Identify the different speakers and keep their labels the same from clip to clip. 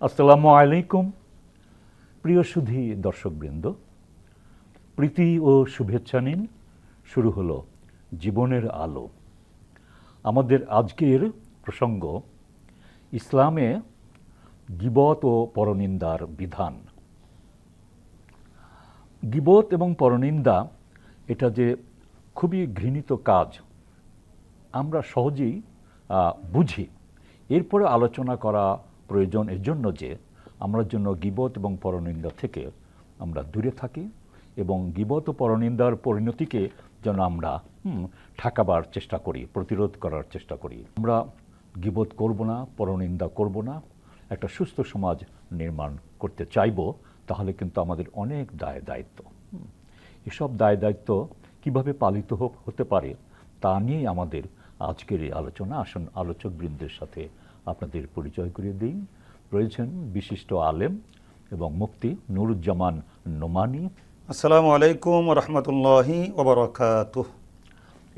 Speaker 1: আসসালামু আলাইকুম। প্রিয় সুধী দর্শকবৃন্দ, প্রীতি ও শুভেচ্ছা নিন। শুরু হলো জীবনের আলো। আমাদের আজকের প্রসঙ্গ ইসলামে গীবত ও পরনিন্দার বিধান। গীবত এবং পরনিন্দা এটা যে খুবই ঘৃণিত কাজ আমরা সহজেই বুঝি। এরপরে আলোচনা করা প্রয়োজন এর জন্য যে আমরা জন্য গীবত এবং পরনিন্দা থেকে আমরা দূরে থাকি এবং গীবত ও পরনিন্দার পরিণতিকে যেন আমরা ঠেকাবার চেষ্টা করি, প্রতিরোধ করার চেষ্টা করি। আমরা গীবত করব না, পরনিন্দা করব না, একটা সুস্থ সমাজ নির্মাণ করতে চাইব। তাহলে কিন্তু আমাদের অনেক দায় দায়িত্ব, এসব দায় দায়িত্ব কীভাবে পালিত হতে পারে তা নিয়েই আমাদের আজকের এই আলোচনা। আসুন আলোচকবৃন্দের সাথে আপনাদের পরিচয় করিয়ে দিই। রয়েছেন বিশিষ্ট আলেম এবং মুফতি নুরুজ্জামান নোমানী।
Speaker 2: আসসালামু আলাইকুম রহমতুল্লাহি ওয়া বারাকাতুহু।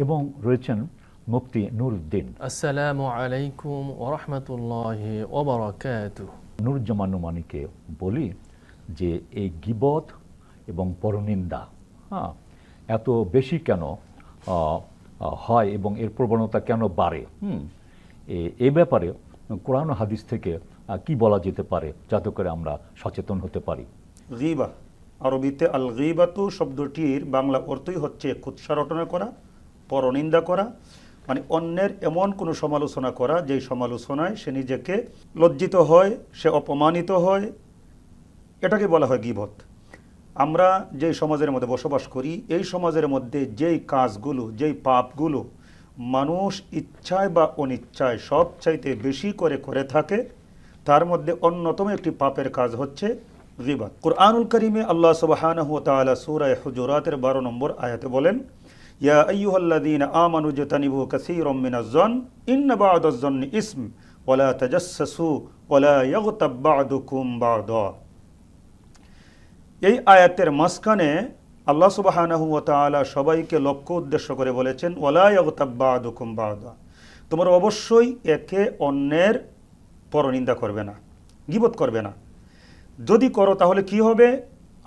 Speaker 1: এবং রয়েছেন মুফতি নুরউদ্দিন।
Speaker 3: আসসালামু আলাইকুম ওয়া রাহমাতুল্লাহি ওয়া বারাকাতুহু।
Speaker 1: নুরুজ্জামান নোমানীকে বলি যে এই গীবত এবং পরনিন্দা এত বেশি কেন হয় এবং এর প্রবণতা কেন বাড়ে, এই ব্যাপারে কোরআন ও হাদিস থেকে কি বলা যেতে পারে যাতে করে আমরা সচেতন হতে পারি?
Speaker 2: গীবা, আরবিতে আল গীবাতু শব্দটির বাংলা অর্থই হচ্ছে কুৎসা রটনা করা, পরনিন্দা করা, মানে অন্যের এমন কোনো সমালোচনা করা যেই সমালোচনায় সে নিজেকে লজ্জিত হয়, সে অপমানিত হয়, এটাকে বলা হয় গীবত। আমরা যেই সমাজের মধ্যে বসবাস করি এই সমাজের মধ্যে যেই কাজগুলো, যেই পাপগুলো মানুষ ইচ্ছায় বা অনিচ্ছায় সবচাইতে বেশি করে থাকে তার মধ্যে অন্যতম একটি পাপের কাজ হচ্ছে গীবত। কুরআনুল কারীমে আল্লাহ সুবহানাহু ওয়া তাআলা সূরা হুজুরাতের 12 নম্বর আয়াতে বলেন, ইয়া আইয়ুহাল্লাযীনা আমানু ইজতানিবু কাসীরাম মিনাজ-যন ইন্না বা'দাজ-যন্নি ইসম ওয়া লা তাজাসসাসু ওয়া লা ইয়াগতাব বা'দুকুম বা'দা। এই আয়াতের মাঝখানে আল্লাহ সুবহানাহু ওয়া তাআলা সবাইকে লক্ষ্য উদ্দেশ্য করে বলেছেন, ওয়ালা ইয়াগতাব বা'দুকুম বা'দা, তোমরা অবশ্যই একে অন্যের পরনিন্দা করবে না, গীবত করবে না। যদি করো তাহলে কি হবে?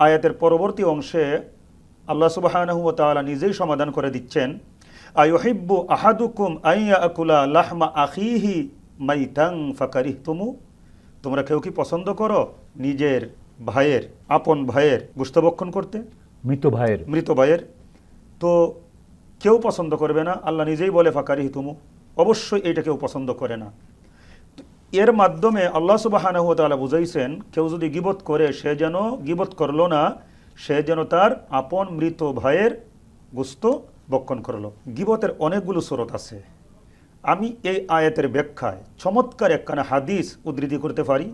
Speaker 2: আয়াতের পরবর্তী অংশে আল্লাহ সুবহানাহু ওয়া তাআলা নিজেই সমাধান করে দিচ্ছেন, আয়ুহিব্বু আহাদুকুম আইয়াকুলা লাহমা আখিহি মাইতান ফাকারিহতুমু, তোমরা কেউ কি পছন্দ করো নিজের ভাইয়ের, আপন ভাইয়ের গোশত ভক্ষণ করতে? মৃত ভাইয়ের তো কেউ পছন্দ করবে না। আল্লাহ নিজেই বলে ফাকারিহতুমু, অবশ্যই এইটা কেউ পছন্দ করে না। এর মাধ্যমে আল্লাহ সুবহানাহু ওয়া তাআলা বুঝাইছেন কেউ যদি গীবত করে সে যেন গীবত করলো না, সে যেন তার আপন মৃত ভাইয়ের গোশত ভক্ষণ করলো। গীবতের অনেকগুলো সুরত আছে। আমি এই আয়াতের ব্যাখ্যায় চমৎকার একখানা হাদিস উদ্ধৃতি করতে পারি।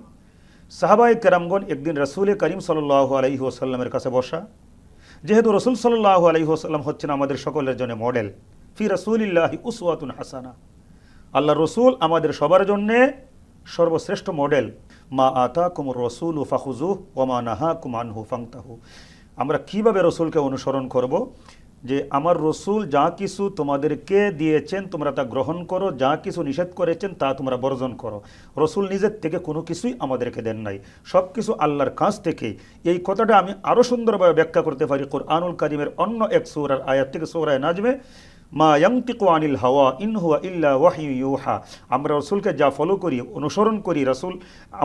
Speaker 2: সাহাবায়ে কেরামগণ একদিন রাসূল করিম সাল্লাল্লাহু আলাইহি ওয়াসাল্লামের কাছে বসা। যেহেতু রাসূল সাল্লাল্লাহু আলাইহি ওয়াসাল্লাম হচ্ছেন আমাদের সকলের জন্য মডেল, ফি রাসূলিল্লাহি উসওয়াতুন হাসানা, আল্লাহ রসুল আমাদের সবার জন্যে সর্বশ্রেষ্ঠ মডেল। মা আতাকুমুর রাসূলু ফাখুযুহু ওয়া মা নাহাকুম আনহু ফান্তাহু। আমরা কিভাবে রসুলকে অনুসরণ করব? যে আমার রসুল যা কিছু তোমাদেরকে দিয়েছেন তোমরা তা গ্রহণ করো, যা কিছু নিষেধ করেছেন তা তোমরা বর্জন করো। রসুল নিজের থেকে কোনো কিছুই আমাদেরকে দেন নাই, সব কিছু আল্লাহর কাছ থেকে। এই কথাটা আমি আরও সুন্দরভাবে ব্যাখ্যা করতে পারি কুরআনুল কারীমের অন্য এক সূরার আয়াত থেকে, সূরা নাজমে, মা ইয়ানতিকু আনিল হাওয়া ইন হুয়া ইল্লা ওয়াহয়ু ইউহা। আমরা রসুলকে যা ফলো করি, অনুসরণ করি, রসুল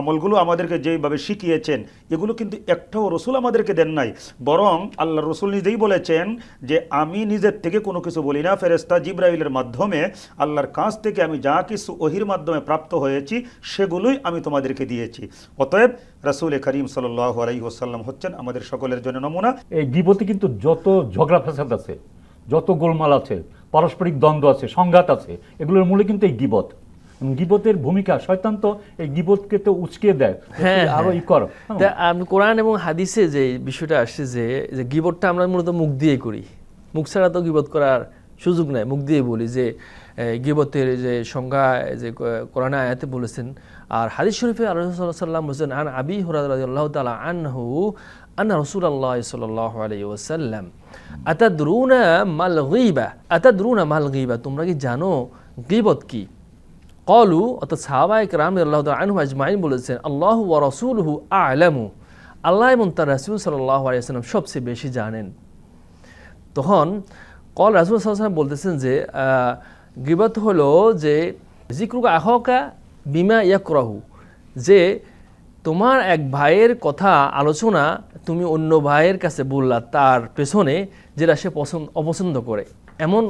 Speaker 2: আমলগুলো আমাদেরকে যেভাবে শিখিয়েছেন এগুলো কিন্তু একটাও রসুল আমাদেরকে দেন নাই, বরং আল্লাহ রসুল নিজেই বলেছেন যে আমি নিজের থেকে কোনো কিছু বলি না, ফেরেশতা জিবরাইলের মাধ্যমে আল্লাহর কাছ থেকে আমি যা কিছু ওহির মাধ্যমে প্রাপ্ত হয়েছি সেগুলোই আমি তোমাদেরকে দিয়েছি। অতএব রাসূল করিম সাল্লাল্লাহু আলাইহি ওয়াসাল্লাম হচ্ছেন আমাদের সকলের জন্য নমুনা।
Speaker 1: এই গীবতে কিন্তু যত ঝগড়া ফ্যাসাদ আছে, যত গোলমাল আছে, পারস্পরিক দ্বন্দ্ব আছে, সংঘাত আছে, এগুলোর মূলে কিন্তু এই গীবত। গীবতের ভূমিকা, শয়তান তো এই গীবতকে তো উস্কিয়ে দেয় আরো ই কর।
Speaker 3: কোরআন এবং হাদিসে যে বিষয়টা আসছে যে গীবতটা আমরা মূলত মুখ দিয়ে করি, মুখ ছাড়া তো গীবত করার সুযোগ নাই, মুখ দিয়ে বলি। যে গীবতের যে সংজ্ঞা যে কোরআনে আয়াতে বলেছেন, আর হাদিস শরীফে আল্লাহ রাসূল সাল্লাল্লাহু আলাইহি ওয়াসাল্লাম বলেছেন, আন আবি হুরায়রা রাদিয়াল্লাহু তাআলা আনহু আন্না রাসূলুল্লাহ সাল্লাল্লাহু আলাইহি ওয়াসাল্লাম আতাদরুনা মাল গীবা, আতাদরুনা মাল গীবা, তোমরা কি জানো গীবত কি? কলু অর্থাৎ সাহাবায়ে কেরাম রাদিয়াল্লাহু তাআলা আনহুম আজমাইন বলেছেন আল্লাহু ওয়া রাসূলুহু আ'লামু, আল্লাহ এবং তার রাসূল সাল্লাল্লাহু আলাইহি ওয়াসাল্লাম সবচেয়ে বেশি জানেন। তখন রাসূল সাল্লাল্লাহু আলাইহি ওয়াসাল্লাম বলতেছেন যে গীবত হলো যে যিকরুকা আখাকা বিমা ইয়াকরাহু, যে তোমার এক ভাইয়ের কথা আলোচনা তুমি অন্য ভাইয়ের কাছে বললা তার পেছনে, যেটা সে অপছন্দ করে, এমন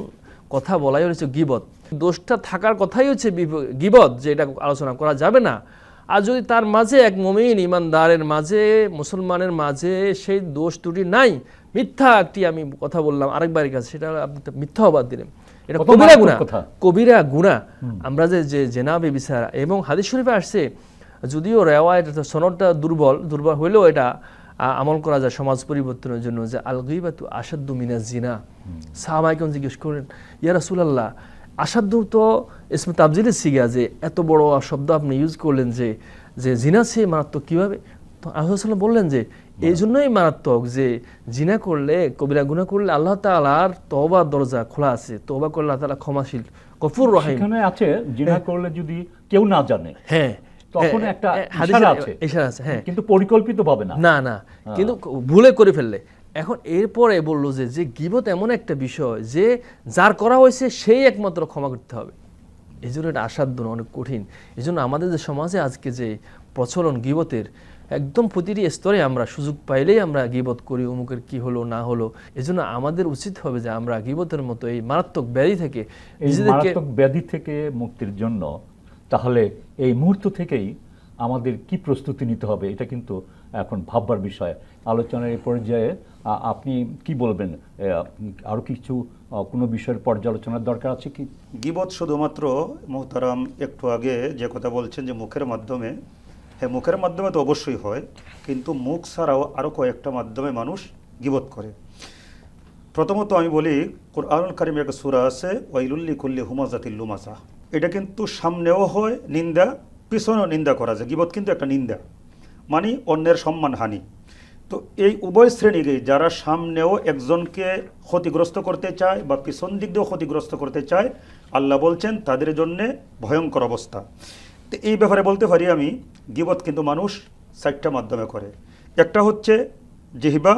Speaker 3: কথা বলাই হচ্ছে গীবত। দোষটা থাকার কথাই হচ্ছে গীবত, যে এটা আলোচনা করা যাবে না। আর যদি তার মাঝে এক মুমিন ইমানদারের মাঝে, মুসলমানের মাঝে সেই দোষ ত্রুটি নাই, মিথ্যা একটি আমি কথা বললাম আরেকবারের কাছে, সেটা আপনি মিথ্যা অবাদ দিলেন, এটা কবিরা গুনাহ, কবিরা গুনাহ। আমরা যে জেনা বেবিচার, এবং হাদিস শরীফে আসছে, যদিও রেওয়ায়েত সনদটা দুর্বল হইলেও এটা আমল করা যায় সমাজ পরিবর্তনের জন্য, যে আল গীবাতু আশাদ্দু মিনাজ জিনা। সাহাবায়ে কেরাম জিজ্ঞেস করেন, ইয়া রাসূলুল্লাহ, আশাদ্দু তো ইসমে তাবজিলের সিগা, যে এত বড় শব্দ আপনি ইউজ করলেন, যে জিনা সে মারাত্মক কিভাবে? তো রাসূলুল্লাহ বললেন যে এই জন্যই মারাত্মক, যে জিনা করলে, কবিরা গুনাহ করলে আল্লাহ তাআলার তওবার দরজা খোলা আছে, তওবা করলে আল্লাহ তাআলা ক্ষমাশীল গফুর রহিম।
Speaker 1: সেখানে আছে জিনা করলে যদি কেউ না জানে,
Speaker 3: হ্যাঁ,
Speaker 1: তখন একটা ইশারা আছে,
Speaker 3: হ্যাঁ,
Speaker 1: কিন্তু পরিকল্পিতভাবে না,
Speaker 3: কিন্তু ভুলে করে ফেললে। এখন এরপরে বললো যে গীবত এমন একটা বিষয় যে যার করা হয়েছে সেই একমাত্র ক্ষমা করতে হবে। এই জন্য এটা আসাধ্য, অনেক কঠিন। এই জন্য আমাদের যে সমাজে আজকে যে প্রচলন গীবতের, একদম প্রতিটি স্তরে আমরা সুযোগ পাইলেই আমরা গীবত করি, অমুকের কি হলো না হলো। এই জন্য আমাদের উচিত হবে যে আমরা গীবতের মতো এই মারাত্মক ব্যাধি থেকে
Speaker 1: মুক্তির জন্য তাহলে এই মুহূর্ত থেকেই আমাদের কি প্রস্তুতি নিতে হবে, এটা কিন্তু এখন ভাববার বিষয়। আলোচনার এই পর্যায়ে আপনি কি বলবেন? আরো কিছু কোনো বিষয়ের পর্যালোচনার দরকার আছে কি?
Speaker 2: গীবত শুধুমাত্র মোহতারাম একটু আগে যে কথা বলছেন যে মুখের মাধ্যমে, হ্যাঁ মুখের মাধ্যমে তো অবশ্যই হয়, কিন্তু মুখ ছাড়াও আরও কয়েকটা মাধ্যমে মানুষ গীবত করে। প্রথমত আমি বলি, কুরআনুল কারীমে একটা সূরা আছে, ওয়াইলুল লিকুল্লি হুমাযাতিল লুমাযা। এটা কিন্তু সামনেও হয় নিন্দা, পিছনেও নিন্দা করা যায়। গীবত কিন্তু একটা নিন্দা, মানে অন্যের সম্মান হানি। তো এই উভয় শ্রেণীকেই, যারা সামনেও একজনকে ক্ষতিগ্রস্ত করতে চায় বা পিছন দিক দিয়েও ক্ষতিগ্রস্ত করতে চায়, আল্লাহ বলছেন তাদের জন্যে ভয়ঙ্কর অবস্থা। তো এই ব্যাপারে বলতে পারি আমি, গীবত কিন্তু মানুষ 4টা মাধ্যমে করে। একটা হচ্ছে জিহবা,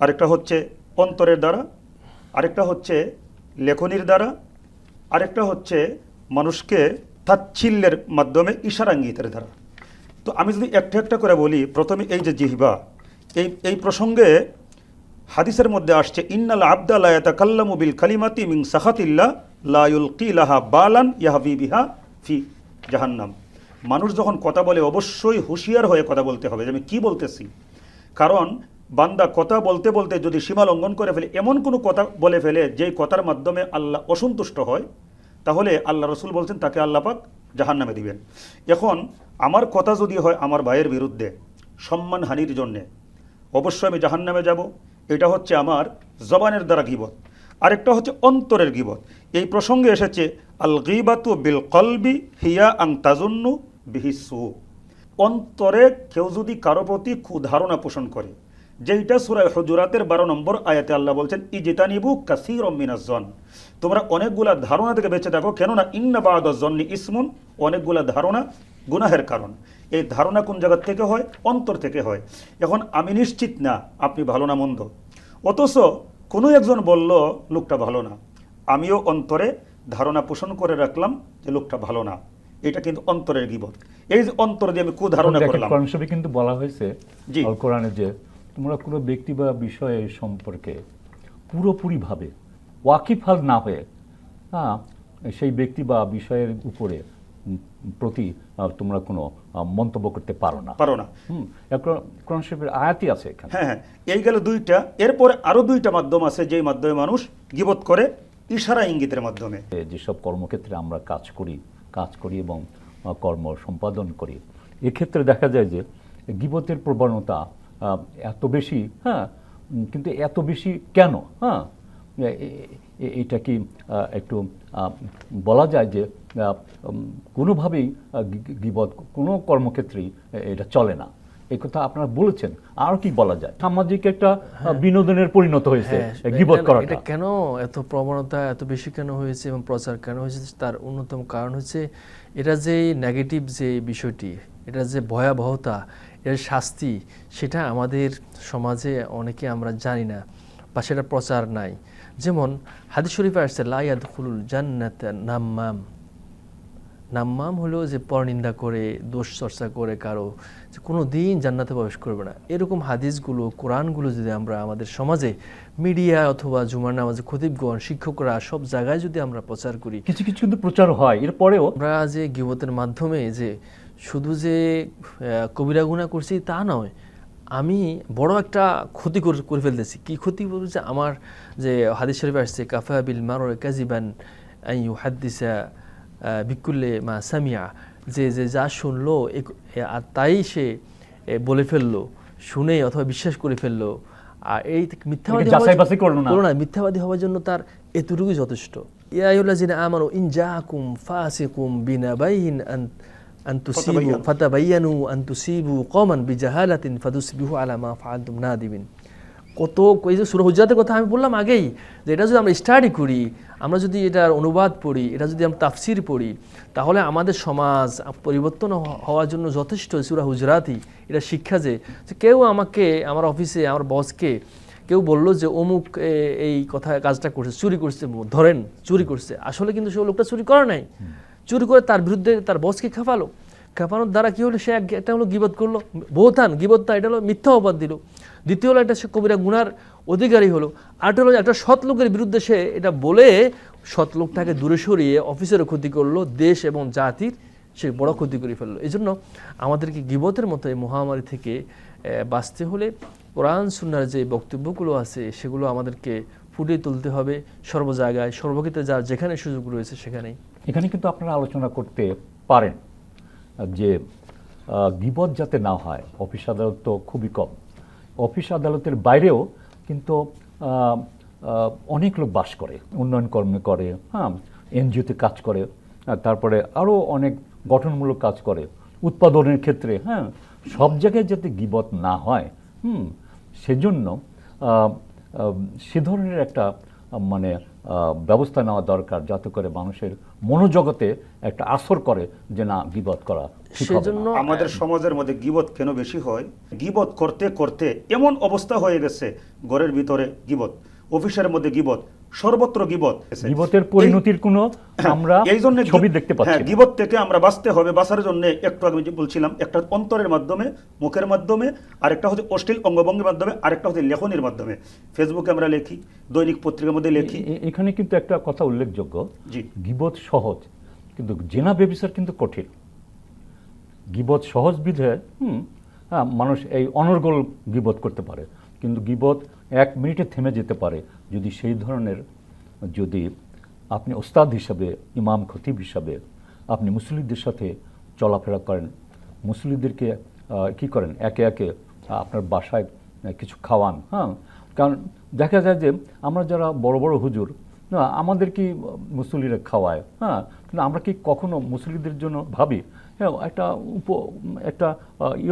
Speaker 2: আরেকটা হচ্ছে অন্তরের দ্বারা, আরেকটা হচ্ছে লেখনির দ্বারা, আরেকটা হচ্ছে মানুষকে তাচ্ছিল্যের মাধ্যমে ইশারা ইঙ্গিতের দ্বারা। তো আমি যদি একটা একটা করে বলি, প্রথমে এই যে জিহবা, এই প্রসঙ্গে হাদিসের মধ্যে আসছে, ইন্নাল আবদা লা ইয়াতাকাল্লামু বিল কালিমাতি মিন সাখাতিল্লাহ লা ইউলকি লাহা বালান ইয়াহবি বিহা ফি জাহান্নাম। মানুষ যখন কথা বলে অবশ্যই হুঁশিয়ার হয়ে কথা বলতে হবে যে আমি কী বলতেছি, কারণ বান্দা কথা বলতে বলতে যদি সীমা লঙ্ঘন করে ফেলে, এমন কোনো কথা বলে ফেলে যেই কথার মাধ্যমে আল্লাহ অসন্তুষ্ট হয়, তাহলে আল্লাহ রসুল বলছেন তাকে আল্লাহ পাক জাহান্নামে দিবেন। এখন আমার কথা যদি হয় আমার ভাইয়ের বিরুদ্ধে সম্মানহানির জন্যে, অবশ্যই আমি জাহান্নামে যাব। এটা হচ্ছে আমার জবানের দ্বারা গীবত। আরেকটা হচ্ছে অন্তরের গীবত। এই প্রসঙ্গে এসেছে আল গীবাতু বিল কলবি হিয়া আং তাজুন্নু বিহিসু। অন্তরে কেউ যদি কারো প্রতি কুধারণা পোষণ করে, যেইটা সূরা হুজুরাতের 12 নম্বর আয়াতে আল্লাহ বলছেন ইজতানিবু কাসীরাম মিনাজ জন, তোমরা অনেকগুলা ধারণা থেকে বেঁচে থাকো, কেননা ইন্না বা'দাজ জন্নি ইসমুন, অনেকগুলা ধারণা গুনাহের কারণ। এই ধারণা কোন জায়গা থেকে হয়? অন্তর থেকে হয়। এখন আমি নিশ্চিত না আপনি ভালো না মন্দ, অথচ কোনো একজন বলল লোকটা ভালো না, আমিও অন্তরে ধারণা পোষণ করে রাখলাম যে লোকটা ভালো না। এটা কিন্তু অন্তরের গীবত। এই যে অন্তর দিয়ে আমি কুধারণা করলাম।
Speaker 1: কোরআনে কিন্তু বলা হয়েছে আল কোরআনে যে তোমরা কোনো ব্যক্তি বা বিষয় সম্পর্কে পুরোপুরিভাবে ওয়াকিফাল না হয়ে সেই ব্যক্তি বা বিষয়ের উপরে প্রতি তোমরা কোনো মন্তব্য করতে পারো না। কোরআন শরীফের আয়াতই আছে এখানে।
Speaker 2: হ্যাঁ, এই গেল 2টা। এরপরে আরো 2টা মাধ্যম আছে যেই মাধ্যমে মানুষ গীবত করে, ইশারা ইঙ্গিতের মাধ্যমে।
Speaker 1: যেসব কর্মক্ষেত্রে আমরা কাজ করি এবং কর্ম সম্পাদন করি, এক্ষেত্রে দেখা যায় যে গীবতের প্রবণতা এত বেশি, কিন্তু এত বেশি কেন? এটা কি একটু বলা যায় যে কোনোভাবেই গীবত কোনো কর্মক্ষেত্রেই এটা চলে না। এই কথা আপনারা বলেছেন। আর কি বলা যায়? সামাজিক একটা বিনোদনের পরিণত হয়েছে গীবত করাটা।
Speaker 3: এটা কেন এত প্রবণতা এত বেশি কেন হয়েছে এবং প্রচার কেন হয়েছে, তার অন্যতম কারণ হচ্ছে এটা যে নেগেটিভ যে বিষয়টি, এটা যে ভয়াবহতা, এর শাস্তি, সেটা আমাদের সমাজে অনেকে আমরা জানি না বা সেটা প্রচার নাই। যেমন হাদিস শরীফে আসছে লা ইয়াদখুলুল জান্নাতা নাম্মাম। নাম্মাম হলো যে পরনিন্দা করে, দোষ চর্চা করে কারো, যে কোনো দিন জান্নাতে প্রবেশ করবে না। এরকম হাদিসগুলো, কোরআনগুলো যদি আমরা আমাদের সমাজে মিডিয়া অথবা জুমার নামাজে খতিবগণ, শিক্ষকরা সব জায়গায় যদি আমরা প্রচার করি,
Speaker 1: কিছু কিছু কিন্তু প্রচার হয়, এরপরেও
Speaker 3: আমরা যে গীবতের মাধ্যমে যে শুধু যে কবিরা গুনাহ করছি তা নয়, আমি বড় একটা ক্ষতি করে ফেলতেছি। কি ক্ষতি বলছে? আমার যে হাদিস শরীফে আসছে কাফা বিল মারুর কাযিবান আন ইউহাদ্দিসা বিকুল্লে মা সামিয়া, যে যে যা শুনলো আর তাই সে বলে ফেললো, শুনে অথবা বিশ্বাস করে ফেললো, আর এই মিথ্যাবাদী মিথ্যাবাদী হওয়ার জন্য তার এতটুকুই যথেষ্ট। ইয়া আইয়ুহাল্লাযিনা আমানু ইন জাআকুম ফাসিকুম বিনাবাইন আন তুসিবু ফাতাবায়ানু আন তুসিবু কওমান বিজাহালাতিন ফাতুসবিহু আলা মা ফাআলতুম নাদিমিন। কত এই যে সূরা হুজুরাতের কথা আমি বললাম আগেই, যে এটা যদি আমরা স্টাডি করি, আমরা যদি এটার অনুবাদ পড়ি, এটা যদি আমরা তাফসির পড়ি, তাহলে আমাদের সমাজ পরিবর্তন হওয়ার জন্য যথেষ্ট। সূরা হুজুরাতই এটা শিক্ষা যে কেউ আমাকে, আমার অফিসে আমার বসকে কেউ বললো যে অমুক এই কথা কাজটা করছে, চুরি করছে, ধরেন চুরি করছে, আসলে কিন্তু সে লোকটা চুরি করে নাই, চুরি করে তার বিরুদ্ধে তার বসকে খেপানোর দ্বারা কি হলো, সে একটা হলো গীবত করলো, বহতান গীবতটা, এটা হলো মিথ্যা অপবাদ দিল। দ্বিতীয় হলো একটা সে কবিরা গুনার অধিকারী হলো। আরেকটা হলো একটা সৎ লোকের বিরুদ্ধে সে এটা বলে সৎ লোকটাকে দূরে সরিয়ে অফিসেরও ক্ষতি করলো, দেশ এবং জাতির সে বড় ক্ষতি করে ফেললো। এই জন্য আমাদেরকে গীবতের মতো এই মহামারী থেকে বাঁচতে হলে কোরআন সুন্নাহর যে বক্তব্যগুলো আছে সেগুলো আমাদেরকে ফুটিয়ে তুলতে হবে সর্ব জায়গায়, সর্বক্ষেত্রে যার যেখানে সুযোগ রয়েছে সেখানেই।
Speaker 1: এখানে কিন্তু আপনারা আলোচনা করতে পারেন যে গীবত যাতে না হয়। অফিস আদালত তো খুবই কম, অফিস আদালতের বাইরেও কিন্তু অনেক লোক বাস করে, উন্নয়ন কর্মে করে, হ্যাঁ, এনজিওতে কাজ করে, তারপরে আরও অনেক গঠনমূলক কাজ করে, উৎপাদনের ক্ষেত্রে, হ্যাঁ, সব জায়গায় যাতে গীবত না হয়, সেজন্য সে ধরনের একটা মানে ব্যবস্থা নেওয়া দরকার, যাতে করে মানুষের মনোজগতে একটা আসর করে যে না, গীবত করা ঠিক হবে না।
Speaker 2: আমাদের সমাজের মধ্যে গীবত কেন বেশি হয়? গীবত করতে করতে এমন অবস্থা হয়ে গেছে, ঘরের ভিতরে গীবত, অফিসের মধ্যে গীবত, সর্বত্র গীবত।
Speaker 1: গীবতের পরিণতির কোনো আমরা ছবি দেখতে পাচ্ছি না।
Speaker 2: গীবত থেকে আমরা বাঁচতে হবে। বাঁচার জন্য একটু আগে বলছিলাম, একটা অন্তরের মাধ্যমে, মুখের মাধ্যমে, আরেকটা হচ্ছে অশ্লীল অঙ্গভঙ্গির মাধ্যমে, আরেকটা হচ্ছে লেখনির মাধ্যমে। ফেসবুকে আমরা লেখি, দৈনিক পত্রিকার মধ্যে লেখি।
Speaker 1: এখানে কিন্তু একটা কথা উল্লেখযোগ্য,
Speaker 2: জি,
Speaker 1: গীবত সহজ কিন্তু জেনা ব্যভিচার কিন্তু কঠিন। গীবত সহজ বিধে মানুষ এই অনর্গল গীবত করতে পারে, কিন্তু গীবত 1 মিনিটে থেমে যেতে পারে যদি সেই ধরনের, যদি আপনি ওস্তাদ হিসাবে, ইমাম খতিব হিসাবে আপনি মুসল্লিদের সাথে চলাফেরা করেন, মুসল্লিদেরকে কি করেন, একে একে আপনার বাসায় কিছু খাওয়ান। হ্যাঁ, কারণ দেখা যায় যে আমরা যারা বড় বড় হুজুর, না আমাদের কি মুসল্লিরা খাওয়ায়, হ্যাঁ, কিন্তু আমরা কি কখনো মুসল্লিদের জন্য ভাবি? হ্যাঁ, একটা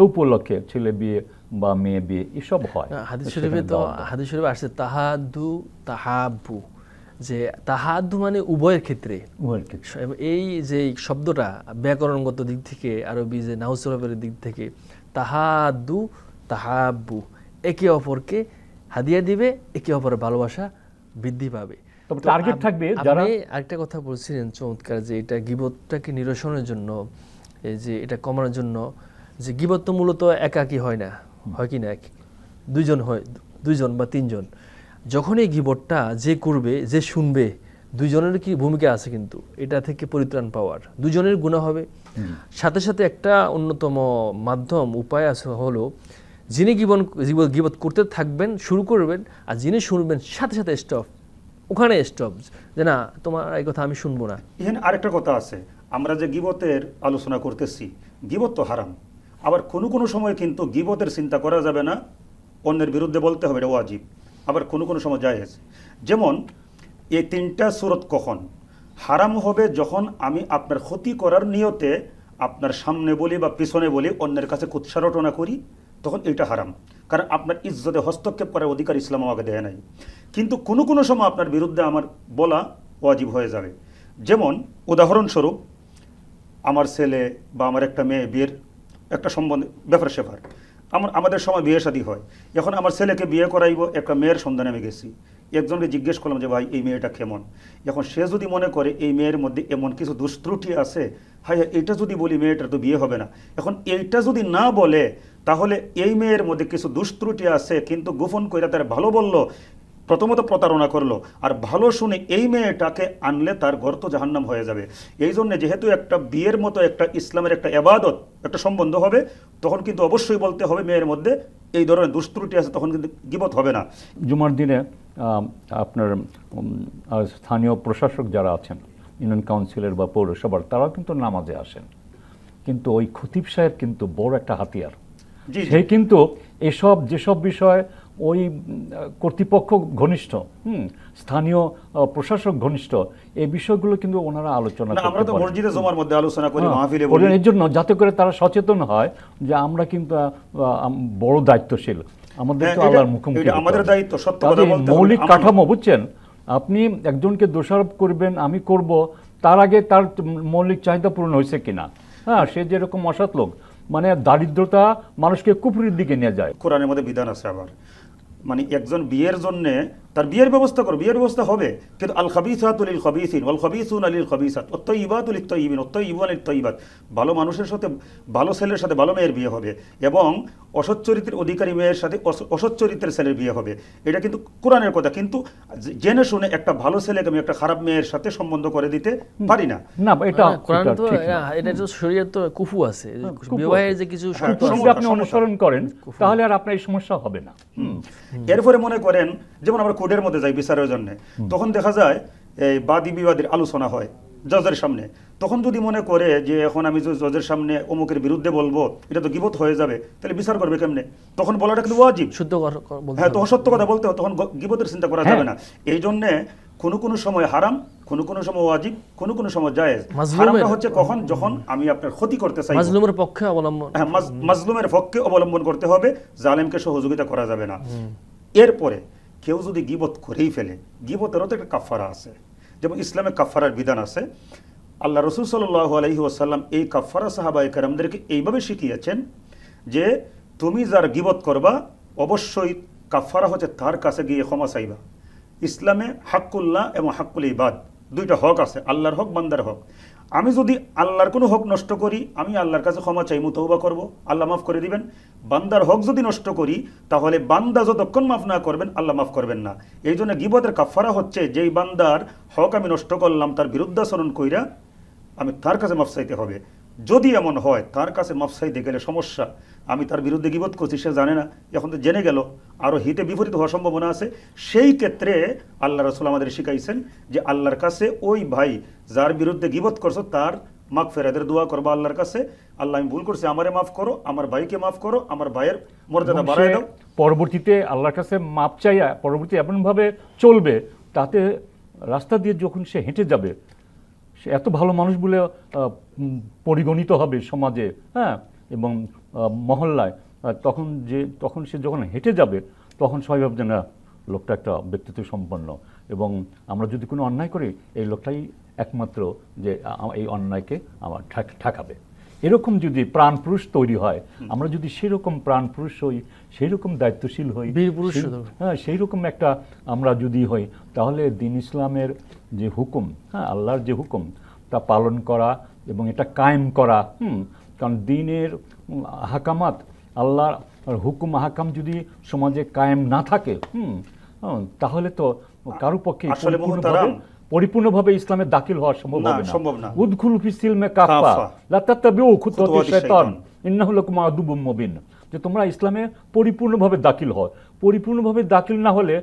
Speaker 1: উপলক্ষে ছেলে বিয়ে বা মেয়ে বিয়ে এসব হয়।
Speaker 3: হাদিস শরীফে তো হাদিস শরীফে আসছে তাহাদু তাহাবু, যে তাহাদু মানে উভয়ের ক্ষেত্রে। এই যে শব্দটা ব্যাকরণগত দিক থেকে, আরবি যে নাহসরফের দিক থেকে, তাহাদু তাহাবু, একে অপরকে হাদিয়া দিবে, একে অপরের ভালোবাসা বৃদ্ধি পাবে।
Speaker 1: তবে টার্গেট থাকবে যারা।
Speaker 3: আপনি আরেকটা কথা বলছিলেন চমৎকার, যে এটা গীবতটাকে নিরসনের জন্য, এই যে এটা কমানোর জন্য, যে গীবত তো মূলত একাকী হয় না, হয় কি না, দুইজন হয়, 2জন বা 3জন। যখন এই গীবতটা যে করবে, যে শুনবে, 2জনের কি ভূমিকা আছে কিন্তু এটা থেকে পরিত্রাণ পাওয়ার, 2জনের গুনাহ হবে। সাথে সাথে একটা অন্যতম মাধ্যম উপায় আছে, হলো যিনি গীবত করতে থাকবেন, শুরু করবেন, আর যিনি শুনবেন সাথে সাথে স্টপ, ওখানে স্টপ, যে না, তোমার এই কথা আমি শুনবো না।
Speaker 2: এখানে আরেকটা কথা আছে, আমরা যে গীবতের আলোচনা করতেছি, গীবত তো হারাম, আবার কোনো সময় কিন্তু গীবতের চিন্তা করা যাবে না, অন্যের বিরুদ্ধে বলতে হবে, এটা ওয়াজিব। আবার কোনো সময় জায়েজ। যেমন এই 3টা সূরত কখন হারাম হবে? যখন আমি আপনার ক্ষতি করার নিয়তে আপনার সামনে বলি বা পিছনে বলি, অন্যের কাছে কুৎসা রটনা করি, তখন এটা হারাম, কারণ আপনার ইজ্জতে হস্তক্ষেপ করার অধিকার ইসলাম আমাকে দেয় নাই। কিন্তু কোনো কোনো সময় আপনার বিরুদ্ধে আমার বলা ওয়াজিব হয়ে যাবে। যেমন উদাহরণস্বরূপ, আমার ছেলে বা আমার একটা মেয়ে বিয়ের একটা সম্বন্ধে ব্যাপার স্যাপার, আমাদের সময় বিয়ে শাদী হয়। এখন আমার ছেলেকে বিয়ে করাইব, একটা মেয়ের সন্ধানে আমি গেছি, একজনকে জিজ্ঞেস করলাম যে ভাই এই মেয়েটা কেমন। এখন সে যদি মনে করে এই মেয়ের মধ্যে এমন কিছু দুষ্ত্রুটি আছে, হ্যাঁ এইটা যদি বলি মেয়েটার তো বিয়ে হবে না। এখন এইটা যদি না বলে, তাহলে এই মেয়ের মধ্যে কিছু দুষ্ত্রুটি আছে কিন্তু গোপন করে তার ভালো বললো, প্রথমত প্রতারণা করলো, আর ভালো শুনে এই মেয়েটাকে আনলে তার গর্ত জাহান্নাম হয়ে যাবে। এই জন্য যেহেতু একটা বিয়ের মতো একটা ইসলামের একটা এবাদত, একটা সম্বন্ধ হবে, তখন কিন্তু অবশ্যই বলতে হবে মেয়ের মধ্যে এই ধরনের দুষ্ত্রুটি আছে, তখন কিন্তু গীবত হবে না।
Speaker 1: জুমার দিনে আপনার স্থানীয় প্রশাসক যারা আছেন, ইউনিয়ন কাউন্সিলের বা পৌরসভার, তারাও কিন্তু নামাজে আসেন, কিন্তু ওই খতিব সাহেব কিন্তু বড় একটা হাতিয়ার।
Speaker 2: জি, জি।
Speaker 1: সে কিন্তু যেসব বিষয় ওই কর্তৃপক্ষ ঘনিষ্ঠ, স্থানীয় প্রশাসক ঘনিষ্ঠ, এই বিষয়গুলো কিন্তু ওনারা আলোচনা
Speaker 2: না, আমরা তো
Speaker 1: করতে পারেন।
Speaker 2: মসজিদে জমার মধ্যে আলোচনা করি,
Speaker 1: হ্যাঁ,
Speaker 2: মাহফিলে বলি।
Speaker 1: করেন এর জন্য যাতে করে তারা সচেতন হয় যে আমরা কিন্তু বড় দায়িত্বশীল, আমাদের
Speaker 2: হ্যাঁ,
Speaker 1: তো
Speaker 2: এটা-
Speaker 1: আল্লাহর মুখোমুখি
Speaker 2: এটা
Speaker 1: হতে
Speaker 2: আমাদের
Speaker 1: হবে।
Speaker 2: দায়িত্ব, সত্য কথা
Speaker 1: কাজেই
Speaker 2: বলতে হবে।
Speaker 1: মৌলিক
Speaker 2: আমরা-
Speaker 1: কাঠামো, বুঝছেন, আপনি একজনকে দোষারোপ করবেন আমি করব, তার আগে তার মৌলিক চাহিদা পূরণ হয়েছে কিনা। হ্যাঁ, সে যেরকম অসৎ লোক, মানে দারিদ্রতা মানুষকে কুফরির দিকে নিয়ে যায়।
Speaker 2: কোরআনের মধ্যে বিধান আছে আবার, মানে একজন বিয়ের জন্য তার বিয়ের ব্যবস্থা করো, বিয়ের ব্যবস্থা হবে, কিন্তু আল খাবিসাতু লিল খাবিসিন ওয়াল খাবিসুনা লিল খাবিসাত ওয়াত তাইয়িবাতু লিত তাইয়িবিন ওয়াত তাইয়িবুনা লিত তাইয়িবাত। ভালো মানুষের সাথে ভালো ছেলের সাথে ভালো মেয়ের বিয়ে হবে, এবং অসৎ চরিত্রের অধিকারী মেয়ের সাথে অসৎ চরিত্রের ছেলের বিয়ে হবে। এটা কিন্তু কোরআনের কথা, কিন্তু জেনে শুনে একটা ভালো ছেলেকে আমি একটা খারাপ মেয়ের সাথে সম্বন্ধ করে দিতে পারি না।
Speaker 1: না, এটা
Speaker 3: কোরআন তো
Speaker 1: ঠিক না।
Speaker 3: এটা তো শরীয়ত তো কুফু আছে,
Speaker 1: কুফু
Speaker 3: বিবাহের
Speaker 1: আছে।
Speaker 3: যে কিছু
Speaker 2: হ্যাঁ,
Speaker 3: শর্ত
Speaker 1: যদি
Speaker 3: আছে।
Speaker 1: আপনি
Speaker 2: সমতা।
Speaker 1: অনুসরণ করেন তাহলে আর আপনার এই সমস্যা হবে না।
Speaker 2: এরপরে মনে করেন, যেমন আমরা কোর্টের মধ্যে যাই বিচারের জন্য, তখন দেখা যায় এই বাদী বিবাদের আলোচনা হয় জজের সামনে। তখন যদি মনে করে যে এখন আমি যদি জজের সামনে অমুকের বিরুদ্ধে বলবো, এটা তো গীবত হয়ে যাবে, তাহলে বিচার করবে কেমনে? তখন বলাটা কিন্তু ওয়াজিব।
Speaker 3: শুদ্ধ বলতে
Speaker 2: হ্যাঁ,
Speaker 3: হবে।
Speaker 2: তখন সত্য কথা বলতে হবে, তখন গীবতের চিন্তা করা যাবে না। এই জন্যে কোনো কোনো সময় হারাম, কোনো কোনো সময় ওয়াজিব, কোনো কোনো সময় জায়েজ। হারামটা হচ্ছে কখন, যখন আমি আপনার ক্ষতি করতে চাই।
Speaker 3: মাজলুমের পক্ষে অবলম্বন।
Speaker 2: হ্যাঁ, মাজলুমের পক্ষে অবলম্বন করতে হবে, জালেমকে সহযোগিতা করা যাবে না। এরপরে কেউ যদি গীবত করেই ফেলে, গীবতেরও তো একটা কাফারা আছে, যেমন ইসলামে কাফারার বিধান আছে। আল্লাহ রসুল সাল্লাল্লাহু আলাইহি ওয়াসাল্লাম এই কাফারা সাহাবায়ে কেরামদেরকে এইভাবে শিখিয়েছেন যে তুমি যার গীবত করবা, অবশ্যই কাফারা হচ্ছে তার কাছে গিয়ে ক্ষমা চাইবা। ইসলামে হাক্কুল্লাহ এবং হাক্কুল ইবাদ, দুইটা হক আছে, আল্লাহর হক, বান্দার হক। আমি যদি আল্লাহর কোনো হক নষ্ট করি, আমি আল্লাহর কাছে ক্ষমা চাইমু, তওবা করব, আল্লাহ মাফ করে দিবেন। বান্দার হক যদি নষ্ট করি, তাহলে বান্দা যতক্ষণ মাফ না করবেন, আল্লাহ মাফ করবেন না। এই জন্য গীবতের কাফারা হচ্ছে যেই বান্দার হক আমি নষ্ট করলাম, তার বিরুদ্ধাচরণ কইরা আমি তার কাছে মাফ চাইতে হবে। যদি এমন হয় তার কাছে মাফ চাইতে গেলে সমস্যা, আমি তার বিরুদ্ধে গীবত করছি, সে জানে না, এখন তো জেনে গেল, আরও হিতে বিপরীত হওয়ার সম্ভাবনা আছে। সেই ক্ষেত্রে আল্লাহ রাসূল আমাদের শিখাইছেন যে আল্লাহর কাছে ওই ভাই যার বিরুদ্ধে গীবত করছো তার মাগফিরাতের দোয়া করবা আল্লাহর কাছে, আল্লাহ আমি ভুল করছি, আমারে মাফ করো, আমার ভাইকে মাফ করো, আমার ভাইয়ের মর্যাদা
Speaker 1: এবং
Speaker 2: বাড়ায়
Speaker 1: সে
Speaker 2: দাও।
Speaker 1: পরবর্তীতে আল্লাহর কাছে মাপ চাইয়া পরবর্তী এমনভাবে চলবে, তাতে রাস্তা দিয়ে যখন সে হেঁটে যাবে, সে এত ভালো মানুষ বলে পরিগণিত হবে সমাজে, হ্যাঁ, এবং মহল্লায়। তখন সে যখন হেঁটে যাবে, তখন সবাই ভাবছে না লোকটা একটা ব্যক্তিত্ব সম্পন্ন, এবং আমরা যদি কোনো অন্যায় করি, এই লোকটাই একমাত্র যে এই অন্যায়কে আমার ঠেকাবে। এরকম যদি প্রাণপুরুষ তৈরি হয়, আমরা যদি সেরকম প্রাণপুরুষ হই, সেই রকম দায়িত্বশীল হই,
Speaker 3: বীর পুরুষ,
Speaker 1: হ্যাঁ, সেই রকম একটা আমরা যদি হই, তাহলে দ্বীন ইসলামের যে হুকুম, হ্যাঁ, আল্লাহর যে হুকুম, তা পালন করা এবং এটা কায়েম করা, কারণ দ্বীনের হাকামাত, আল্লাহর হুকুম হাকাম যদি সমাজে কায়েম না থাকে, তাহলে তো কারো পক্ষে
Speaker 2: আসলে মুহতারাম,
Speaker 1: পরিপূর্ণভাবে ইসলামে দাখিল হওয়া সম্ভব হবে না।
Speaker 2: সম্ভব না।
Speaker 1: উদখুলু ফিস সিলমে কাফা লা তাত্তাবিউ খুতুওয়াতিশ শাইতান ইন্নাহু লাকুম আদুবুম মুবিন, যে তোমরা ইসলামে পরিপূর্ণভাবে দাখিল হও। পরিপূর্ণভাবে দাখিল না হলে,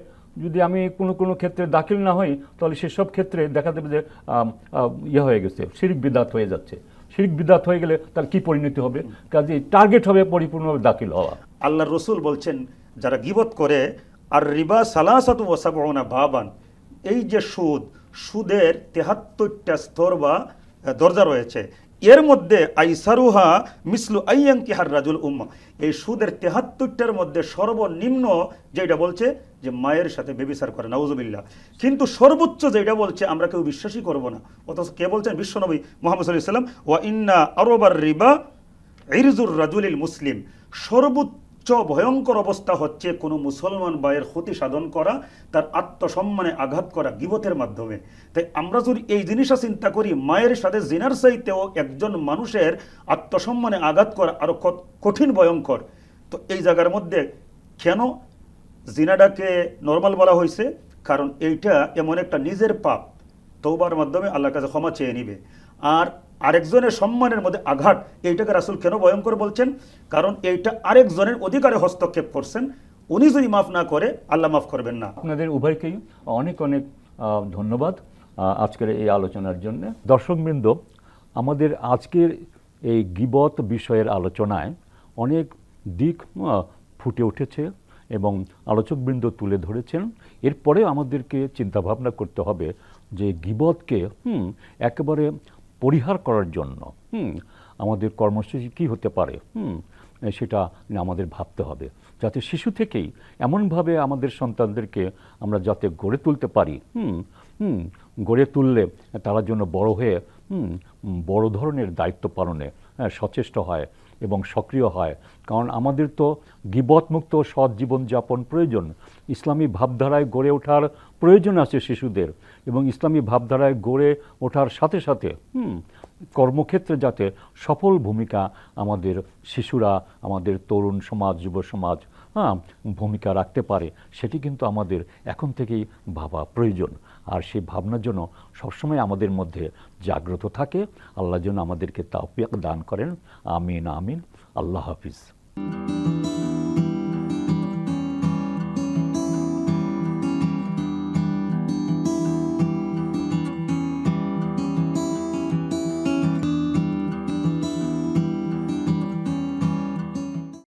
Speaker 1: যদি আমি কোনো ক্ষেত্রে দাখিল না হই, তাহলে সেসব ক্ষেত্রে দেখা যাবে যে হয়ে গেছে, শিরক বিদআত হয়ে যাচ্ছে। শিরক বিদআত হয়ে গেলে তার কি পরিণতি হবে? কাজে টার্গেট হবে পরিপূর্ণভাবে দাখিল হওয়া।
Speaker 2: আল্লাহর রসুল বলছেন যারা গীবত করে, আর রিবা সালাসাতু ওয়া সাবউনা বাবান, এই যে সুদের ৭৩টা স্তর বা দরজা রয়েছে, এর মধ্যে আইসারুহা মিসলু আইয়াঙ্কিহার রাজুল উম্মা, এই সুদের ৭৩টার মধ্যে সর্বনিম্ন যেটা বলছে যে মায়ের সাথে বেবিচার করে, নাউজুবিল্লাহ। কিন্তু সর্বোচ্চ যেটা বলছে আমরা কেউ বিশ্বাসই করব না। অথচ কে বলছেন? বিশ্বনবী মুহাম্মদ সাল্লাল্লাহু আলাইহি ওয়াসাল্লাম, ওয়া ইন্না আরবার রিবা ইরজুর রাজুলিল মুসলিম, সর্বোচ্চ ভয়ঙ্কর অবস্থা হচ্ছে কোনো মুসলমান ভাইয়ের ক্ষতি সাধন করা, তার আত্মসম্মানে আঘাত করা গীবতের মাধ্যমে। তাই আমরা যদি এই জিনিসটা চিন্তা করি, মায়ের সাথে জিনার চাইতেও একজন মানুষের আত্মসম্মানে আঘাত করা আরো কঠিন ভয়ঙ্কর। তো এই জায়গার মধ্যে কেন জিনাটাকে নর্মাল বলা হয়েছে? কারণ এইটা এমন একটা নিজের পাপ, তওবার মাধ্যমে আল্লাহর কাছে ক্ষমা চেয়ে নিবে। আর আরেকজনের সম্মানের মধ্যে আঘাত, এইটাকে রাসূল কেন ভয়ঙ্কর বলছেন? কারণ এইটা আরেকজনের অধিকারে হস্তক্ষেপ করছেন, উনি যদি মাফ না করে আল্লাহ মাফ করবেন না।
Speaker 1: আপনাদের উভয়কেই অনেক অনেক ধন্যবাদ আজকের এই আলোচনার জন্য। দর্শকবৃন্দ, আমাদের আজকের এই গীবত বিষয়ের আলোচনায় অনেক দিক ফুটে উঠেছে এবং আলোচকবৃন্দ তুলে ধরেছেন। এরপরে আমাদেরকে চিন্তাভাবনা করতে হবে যে গীবতকে একেবারে পরিহার করার জন্য আমাদের কর্মসূচি কী হতে পারে, সেটা আমাদের ভাবতে হবে, যাতে শিশু থেকেই এমনভাবে আমাদের সন্তানদেরকে আমরা যাতে গড়ে তুলতে পারি, গড়ে তুললে তারা জন্য বড় হয়ে বড় ধরনের দায়িত্ব পালনে সচেষ্ট হয় এবং সক্রিয় হয়। কারণ আমাদের তো গীবতমুক্ত সৎ জীবনযাপন প্রয়োজন, ইসলামী ভাবধারায় গড়ে ওঠার প্রয়োজন আছে শিশুদের, এবং ইসলামী ভাবধারায় গড়ে ওঠার সাথে সাথে কর্মক্ষেত্রে যাতে সফল ভূমিকা আমাদের শিশুরা, আমাদের তরুণ সমাজ, যুব সমাজ ভূমিকা রাখতে পারে, সেটি কিন্তু আমাদের এখন থেকেই ভাবা প্রয়োজন। আর সেই ভাবনার জন্য সবসময় আমাদের মধ্যে জাগ্রত থাকে। আল্লাহ যেন আমাদেরকে তাওফিক দান করেন। আমিন আমিন। আল্লাহ হাফিজ।